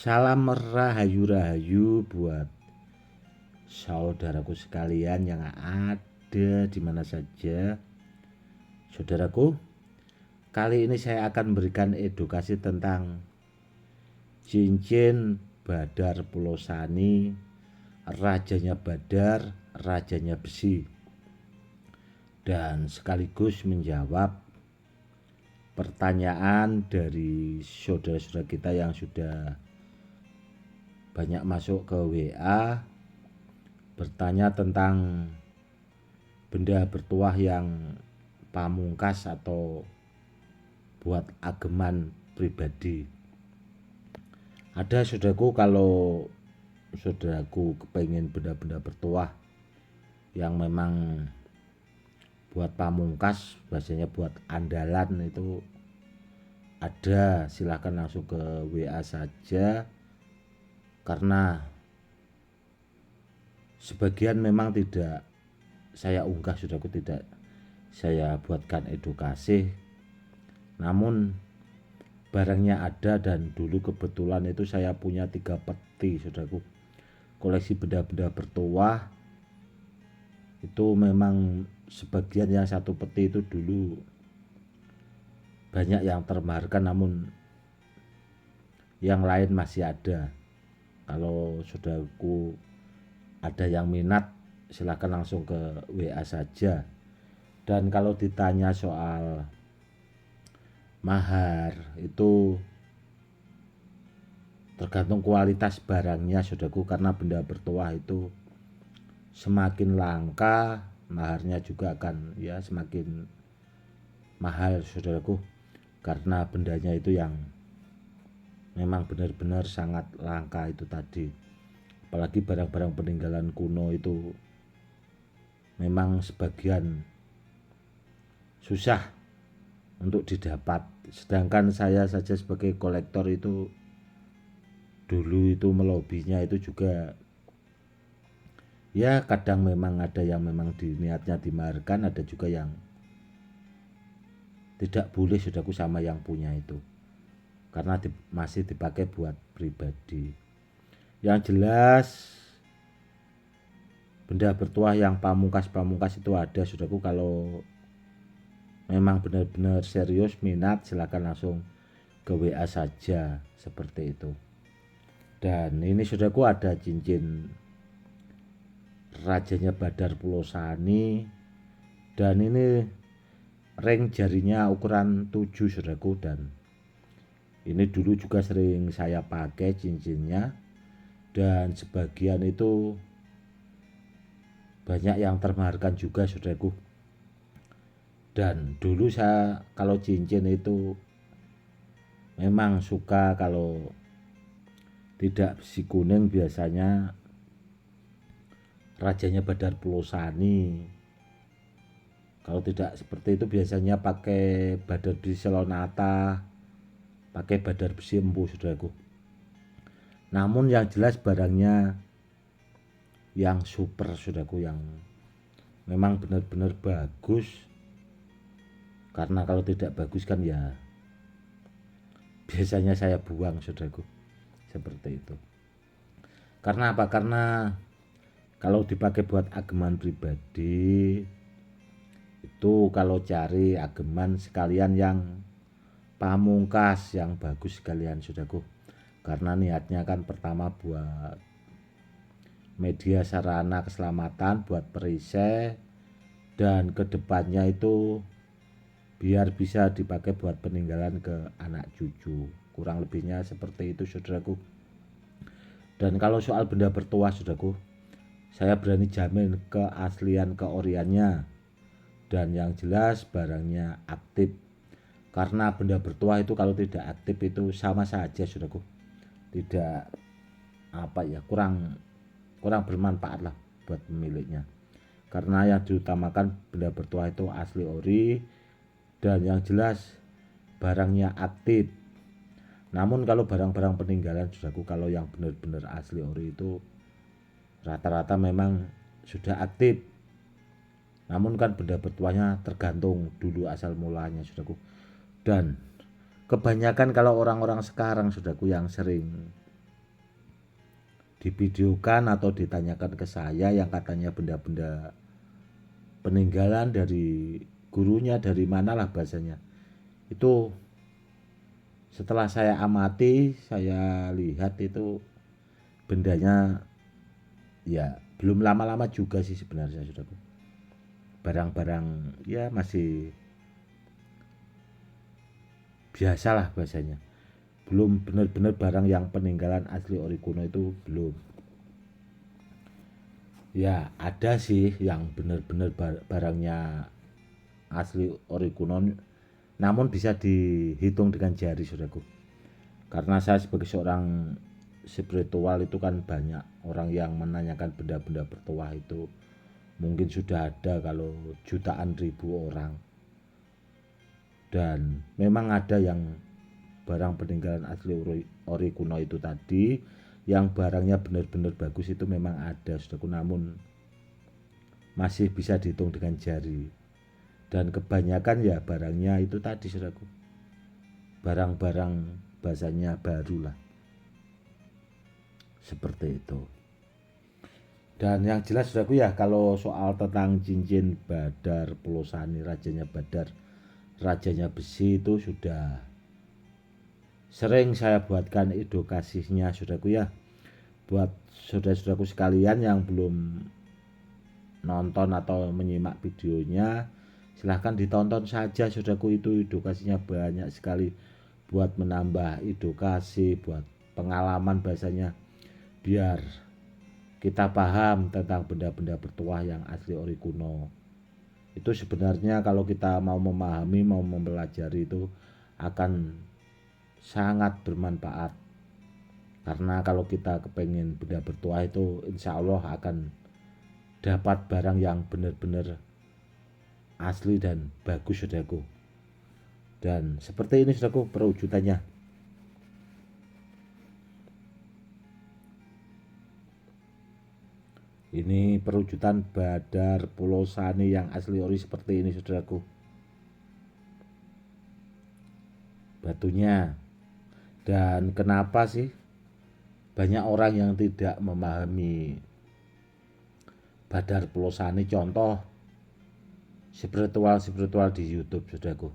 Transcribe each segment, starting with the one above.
Salam rahayu-rahayu buat saudaraku sekalian yang ada di mana saja. Saudaraku, kali ini saya akan memberikan edukasi tentang cincin Badar Pulau Sani, rajanya Badar, rajanya besi. Dan sekaligus menjawab pertanyaan dari saudara-saudara kita yang sudah banyak masuk ke WA bertanya tentang benda bertuah yang pamungkas atau buat ageman pribadi. Ada saudaraku, kalau saudaraku kepengen benda-benda bertuah yang memang buat pamungkas, biasanya buat andalan, itu ada, silahkan langsung ke WA saja. Karena sebagian memang tidak saya unggah, saudaraku, tidak saya buatkan edukasi, namun barangnya ada. Dan dulu kebetulan itu saya punya 3 peti, saudaraku, koleksi benda-benda bertuah. Itu memang sebagian yang 1 peti itu dulu banyak yang termaharkan, namun yang lain masih ada. Kalau saudaraku ada yang minat, silakan langsung ke WA saja. Dan kalau ditanya soal mahar, itu tergantung kualitas barangnya, saudaraku. Karena benda bertuah itu semakin langka, maharnya juga akan semakin mahal, saudaraku. Karena bendanya itu yang memang benar-benar sangat langka itu tadi. Apalagi barang-barang peninggalan kuno itu memang sebagian susah untuk didapat. Sedangkan saya saja sebagai kolektor itu dulu itu melobinya itu juga kadang memang ada yang memang niatnya dimaharkan, ada juga yang tidak boleh, saudaraku, sama yang punya itu, karena masih dipakai buat pribadi. Yang jelas benda bertuah yang pamungkas itu ada, saudaraku. Kalau memang benar-benar serius minat, silakan langsung ke WA saja, seperti itu. Dan ini, saudaraku, ada cincin rajanya Badar Pulau Sani, dan ini ring jarinya ukuran 7, saudaraku. Dan ini dulu juga sering saya pakai cincinnya, dan sebagian itu banyak yang termaharkan juga, saudaraku. Dan dulu saya kalau cincin itu memang suka, kalau tidak besi kuning biasanya rajanya Badar Pulau Sani. Kalau tidak seperti itu biasanya pakai Badar besi Selonata, pakai Badar besi Empu, saudaraku. Namun yang jelas barangnya yang super, saudaraku, yang memang benar-benar bagus. Karena kalau tidak bagus kan biasanya saya buang, saudaraku, seperti itu. Karena apa? Karena kalau dipakai buat ageman pribadi itu, kalau cari ageman sekalian yang pamungkas, yang bagus sekalian, saudaraku. Karena niatnya kan pertama buat media sarana keselamatan, buat perisai, dan kedepannya itu biar bisa dipakai buat peninggalan ke anak cucu. Kurang lebihnya seperti itu, saudaraku. Dan kalau soal benda bertuah, saudaraku, saya berani jamin keaslian, keoriannya, dan yang jelas barangnya aktif. Karena benda bertuah itu kalau tidak aktif itu sama saja, saudaraku, tidak kurang bermanfaat lah buat pemiliknya. Karena yang diutamakan benda bertuah itu asli ori, dan yang jelas barangnya aktif. Namun kalau barang-barang peninggalan, saudaraku, kalau yang benar-benar asli ori itu rata-rata memang sudah aktif. Namun kan benda bertuahnya tergantung dulu asal mulanya, saudaraku. Dan kebanyakan kalau orang-orang sekarang, saudaraku, yang sering divideokan atau ditanyakan ke saya yang katanya benda-benda peninggalan dari gurunya, dari manalah bahasanya. Itu setelah saya amati, saya lihat itu bendanya ya belum lama-lama juga sih sebenarnya, saudaraku. Barang-barang ya masih biasalah bahasanya. Belum benar-benar barang yang peninggalan asli ori kuno itu belum. Ya ada sih yang benar-benar barangnya asli ori kuno, namun bisa dihitung dengan jari, saudaraku. Karena saya sebagai seorang spiritual itu kan banyak orang yang menanyakan benda-benda bertuah itu. Mungkin sudah ada kalau jutaan ribu orang. Dan memang ada yang barang peninggalan asli ori kuno itu tadi, yang barangnya benar-benar bagus itu memang ada, saudaraku, namun masih bisa dihitung dengan jari. Dan kebanyakan ya barangnya itu tadi, saudaraku, barang-barang bahasanya baru lah, seperti itu. Dan yang jelas, saudaraku, ya kalau soal tentang cincin Badar Pelosani, rajanya Badar, rajanya besi, itu sudah sering saya buatkan edukasinya, saudaraku, ya. Buat saudara-saudaraku sekalian yang belum nonton atau menyimak videonya, silahkan ditonton saja, saudaraku. Itu edukasinya banyak sekali, buat menambah edukasi, buat pengalaman bahasanya, biar kita paham tentang benda-benda bertuah yang asli ori kuno. Itu sebenarnya kalau kita mau memahami, mau mempelajari, itu akan sangat bermanfaat. Karena kalau kita kepengen benda bertuah itu insya Allah akan dapat barang yang benar-benar asli dan bagus, saudaraku. Dan seperti ini, saudaraku, perwujudannya. Ini perwujudan Badar Pelosani yang asli ori seperti ini, saudaraku. Batunya. Dan kenapa sih banyak orang yang tidak memahami Badar Pelosani? Contoh spiritual di YouTube, saudaraku.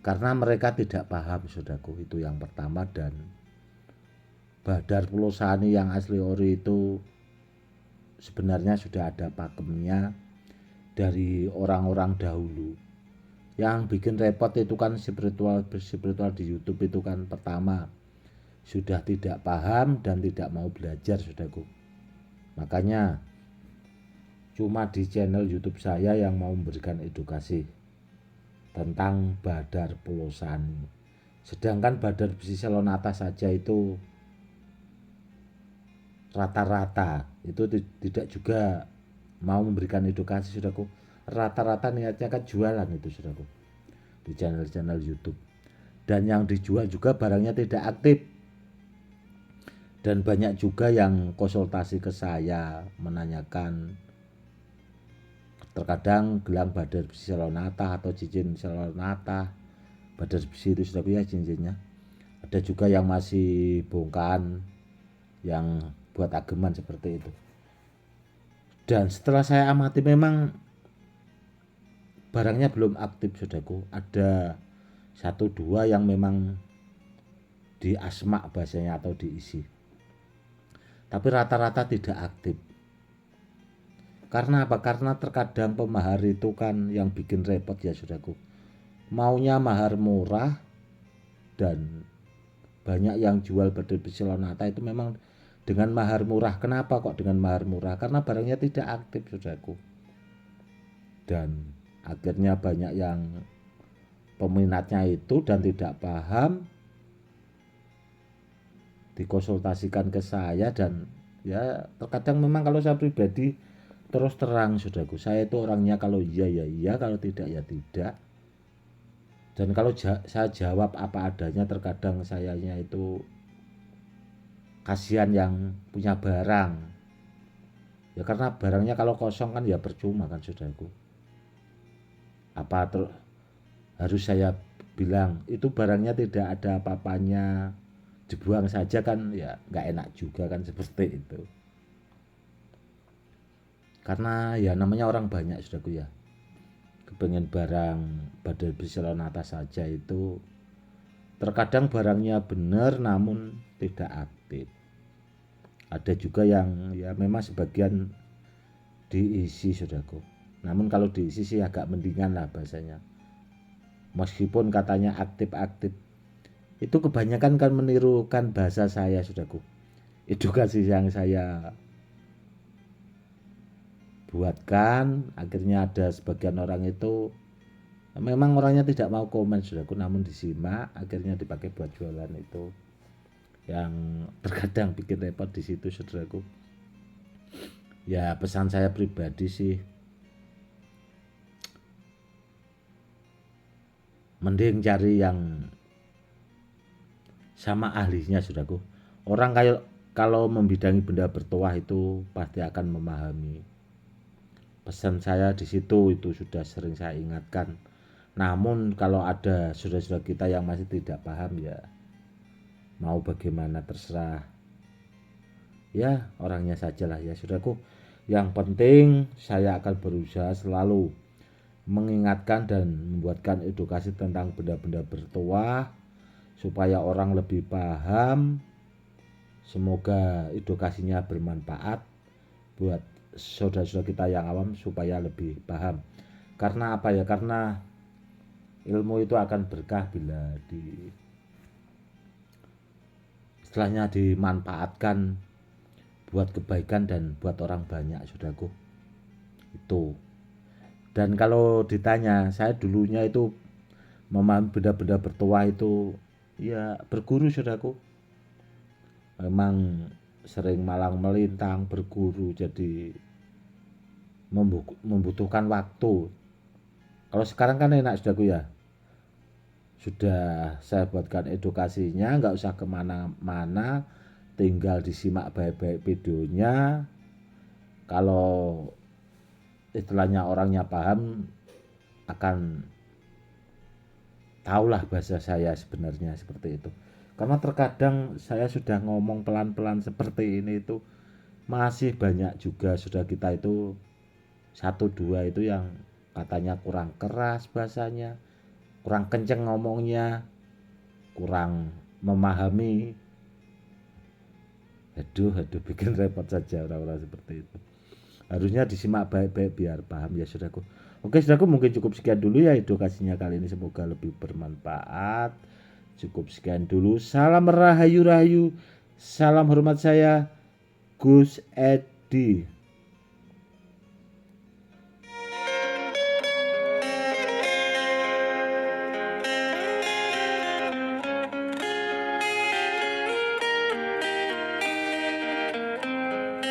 Karena mereka tidak paham, saudaraku, itu yang pertama. Dan Badar Pelosani yang asli ori itu sebenarnya sudah ada pakemnya dari orang-orang dahulu. Yang bikin repot itu kan spiritual di YouTube itu kan pertama sudah tidak paham dan tidak mau belajar, saudaraku. Makanya cuma di channel YouTube saya yang mau memberikan edukasi tentang Badar Pelosani. Sedangkan Badar besi Selonata saja itu rata-rata itu tidak juga mau memberikan edukasi, saudaraku. Rata-rata niatnya kan jualan itu, saudaraku, di channel-channel YouTube. Dan yang dijual juga barangnya tidak aktif. Dan banyak juga yang konsultasi ke saya menanyakan terkadang gelang Badar besi Selonata atau cincin Selonata. Badar besi itu, saudaraku, ya, cincinnya. Ada juga yang masih bongkahan yang buat ageman seperti itu. Dan setelah saya amati memang barangnya belum aktif, saudaraku. Ada 1-2 yang memang di asma bahasanya atau diisi, tapi rata-rata tidak aktif. Karena apa? Karena terkadang pemahar itu kan yang bikin repot, ya, saudaraku. Maunya mahar murah, dan banyak yang jual Badar besi Selonata itu memang dengan mahar murah. Kenapa kok dengan mahar murah? Karena barangnya tidak aktif, saudaraku. Dan akhirnya banyak yang peminatnya itu dan tidak paham, dikonsultasikan ke saya. Dan ya terkadang memang kalau saya pribadi terus terang, saudaraku, saya itu orangnya kalau iya ya iya, kalau tidak ya tidak. Dan kalau saya jawab apa adanya, terkadang sayanya itu kasihan yang punya barang. Ya karena barangnya kalau kosong kan ya percuma kan, saudaraku. Apa harus saya bilang itu barangnya tidak ada apa-apanya, dibuang saja kan ya nggak enak juga kan seperti itu. Karena ya namanya orang banyak saudaraku ya, kepengen barang badai berselon atas saja itu terkadang barangnya benar namun tidak update. Ada juga yang ya memang sebagian diisi saudaraku, namun kalau diisi sih agak mendingan lah bahasanya, meskipun katanya aktif-aktif itu kebanyakan kan menirukan bahasa saya saudaraku. Edukasi yang saya buatkan akhirnya ada sebagian orang itu memang orangnya tidak mau komen saudaraku, namun disimak akhirnya dipakai buat jualan. Itu yang terkadang bikin repot di situ saudaraku. Ya pesan saya pribadi sih, mending cari yang sama ahlinya saudaraku. Orang kayak kalau membidangi benda bertuah itu pasti akan memahami. Pesan saya di situ itu sudah sering saya ingatkan. Namun kalau ada saudara-saudara kita yang masih tidak paham ya mau bagaimana terserah. Ya orangnya sajalah ya saudaraku. Yang penting saya akan berusaha selalu mengingatkan dan membuatkan edukasi tentang benda-benda bertuah supaya orang lebih paham. Semoga edukasinya bermanfaat buat saudara-saudara kita yang awam supaya lebih paham. Karena apa ya? Karena ilmu itu akan berkah bila istilahnya dimanfaatkan buat kebaikan dan buat orang banyak saudaraku. Itu. Dan kalau ditanya, saya dulunya itu memahami benda-benda bertuah itu ya berguru saudaraku. Memang sering malang melintang berguru, jadi membutuhkan waktu. Kalau sekarang kan enak saudaraku ya, sudah saya buatkan edukasinya, nggak usah kemana-mana, tinggal disimak baik-baik videonya. Kalau istilahnya orangnya paham akan tahulah bahasa saya sebenarnya seperti itu. Karena terkadang saya sudah ngomong pelan-pelan seperti ini itu masih banyak juga sudah kita itu satu dua itu yang katanya kurang keras bahasanya, kurang kenceng ngomongnya, kurang memahami. Aduh bikin repot saja orang-orang seperti itu. Harusnya disimak baik-baik biar paham ya saudaraku. Oke saudaraku, mungkin cukup sekian dulu ya edukasinya kali ini, semoga lebih bermanfaat. Cukup sekian dulu. Salam rahayu, salam hormat saya Gus Edi.